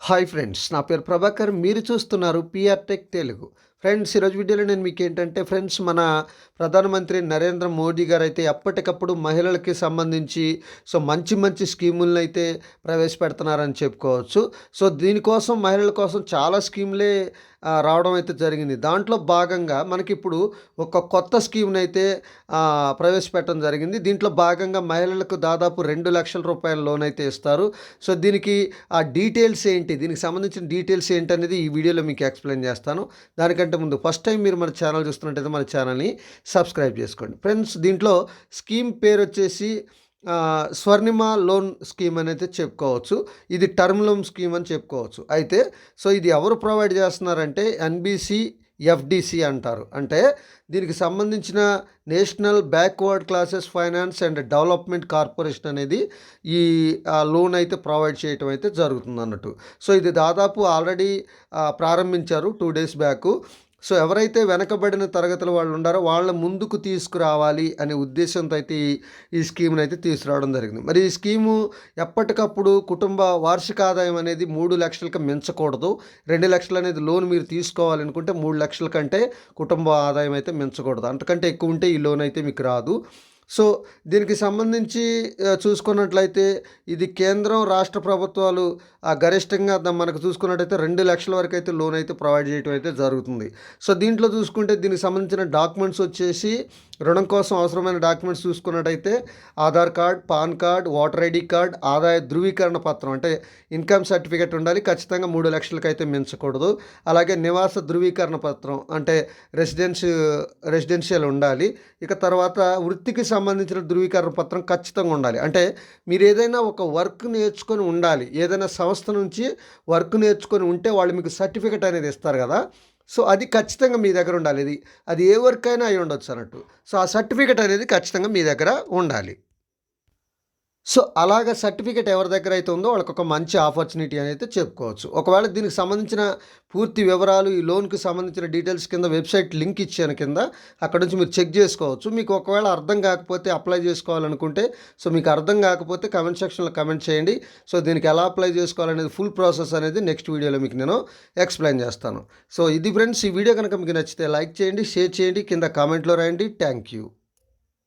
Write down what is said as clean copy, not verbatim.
Hi friends, నా పేరు ప్రభాకర్. మీరు చూస్తున్నారు పిఆర్ టెక్ తెలుగు. ఫ్రెండ్స్, ఈరోజు వీడియోలో నేను మీకు ఏంటంటే ఫ్రెండ్స్, మన ప్రధానమంత్రి నరేంద్ర మోడీ గారు అయితే ఎప్పటికప్పుడు మహిళలకి సంబంధించి మంచి మంచి స్కీములను అయితే ప్రవేశపెడుతున్నారని చెప్పుకోవచ్చు. దీనికోసం మహిళల కోసం చాలా స్కీములే రావడం అయితే జరిగింది. దాంట్లో భాగంగా మనకిప్పుడు ఒక కొత్త స్కీమ్‌ని అయితే ప్రవేశపెట్టడం జరిగింది. దీంట్లో భాగంగా మహిళలకు దాదాపు 2,00,000 రూపాయల లోన్ అయితే ఇస్తారు. దీనికి ఆ డీటెయిల్స్ ఏంటి, దీనికి సంబంధించిన డీటెయిల్స్ ఏంటనేది ఈ వీడియోలో మీకు ఎక్స్‌ప్లెయిన్ చేస్తాను. దానికంటే ముందు ఫస్ట్ టైం మీరు మన ఛానల్ చూస్తున్నట్టయితే మన ఛానల్‌ని సబ్స్క్రైబ్ చేసుకోండి. ఫ్రెండ్స్, దీంట్లో స్కీమ్ పేరొచ్చేసి స్వర్ణిమ లోన్ స్కీమ్ అనేది చెప్పుకోవచ్చు. ఇది టర్మ్ లోన్ స్కీమ్ అని చెప్పుకోవచ్చు. అయితే ఇది ఎవరు ప్రొవైడ్ చేస్తున్నారంటే ఎన్బీసీ ఎఫ్డిసి అంటారు. అంటే దీనికి సంబంధించిన national backward classes finance and development corporation అనేది ఈ లోన్ అయితే ప్రొవైడ్ చేయటం అయితే జరుగుతుంది అన్నట్టు. ఇది దాదాపు ఆల్రెడీ ప్రారంభించారు 2 డేస్ బ్యాకు. ఎవరైతే వెనకబడిన తరగతుల వాళ్ళు ఉండారో వాళ్ళ ముందుకు తీసుకురావాలి అనే ఉద్దేశంతో అయితే ఈ స్కీమ్ని అయితే తీసుకురావడం జరిగింది. మరి ఈ స్కీము ఎప్పటికప్పుడు కుటుంబ వార్షిక ఆదాయం అనేది 3 లక్షలకు మించకూడదు. 2 లక్షలు అనేది లోన్ మీరు తీసుకోవాలనుకుంటే 3 లక్షల కంటే కుటుంబ ఆదాయం అయితే మించకూడదు. అంతకంటే ఎక్కువ ఉంటే ఈ లోన్ అయితే మీకు రాదు. దీనికి సంబంధించి చూసుకున్నట్లయితే ఇది కేంద్రం, రాష్ట్ర ప్రభుత్వాలు గరిష్టంగా మనకు చూసుకున్నట్టయితే 2 లక్షల వరకు అయితే లోన్ అయితే ప్రొవైడ్ చేయడం అయితే జరుగుతుంది. దీంట్లో చూసుకుంటే దీనికి సంబంధించిన డాక్యుమెంట్స్ వచ్చేసి రుణం కోసం అవసరమైన డాక్యుమెంట్స్ చూసుకున్నట్టయితే Aadhaar card, pan card, voter ID card, ఆదాయ ధృవీకరణ పత్రం అంటే ఇన్కమ్ సర్టిఫికేట్ ఉండాలి. ఖచ్చితంగా 3 లక్షలకి అయితే మించకూడదు. అలాగే నివాస ధృవీకరణ పత్రం అంటే రెసిడెన్షియల్ ఉండాలి. ఇక తర్వాత వృత్తికి సంబంధించిన ధృవీకరణ పత్రం ఖచ్చితంగా ఉండాలి. అంటే మీరు ఏదైనా ఒక వర్క్ నేర్చుకొని ఉండాలి. ఏదైనా సంస్థ నుంచి వర్క్ నేర్చుకొని ఉంటే వాళ్ళు మీకు సర్టిఫికేట్ అనేది ఇస్తారు కదా. అది ఖచ్చితంగా మీ దగ్గర ఉండాలి. అది ఏ వర్క్ అయినా అయి ఉండొచ్చు అన్నట్టు. ఆ సర్టిఫికేట్ అనేది ఖచ్చితంగా మీ దగ్గర ఉండాలి. అలాగ సర్టిఫికేట్ ఎవరి దగ్గర అయితే ఉందో వాళ్ళకి ఒక మంచి ఆపర్చునిటీ అనేది చెప్పుకోవచ్చు. ఒకవేళ దీనికి సంబంధించిన పూర్తి వివరాలు, ఈ లోన్కి సంబంధించిన డీటెయిల్స్ కింద వెబ్సైట్ లింక్ ఇచ్చాను కింద, అక్కడ నుంచి మీరు చెక్ చేసుకోవచ్చు. మీకు ఒకవేళ అర్థం కాకపోతే అప్లై చేసుకోవాలనుకుంటే మీకు అర్థం కాకపోతే కమెంట్ సెక్షన్లో కమెంట్ చేయండి. దీనికి ఎలా అప్లై చేసుకోవాలనేది ఫుల్ ప్రాసెస్ అనేది నెక్స్ట్ వీడియోలో మీకు నేను ఎక్స్ప్లెయిన్ చేస్తాను. ఇది ఫ్రెండ్స్, ఈ వీడియో కనుక మీకు నచ్చితే లైక్ చేయండి, షేర్ చేయండి, కింద కామెంట్లో రాయండి. Thank you.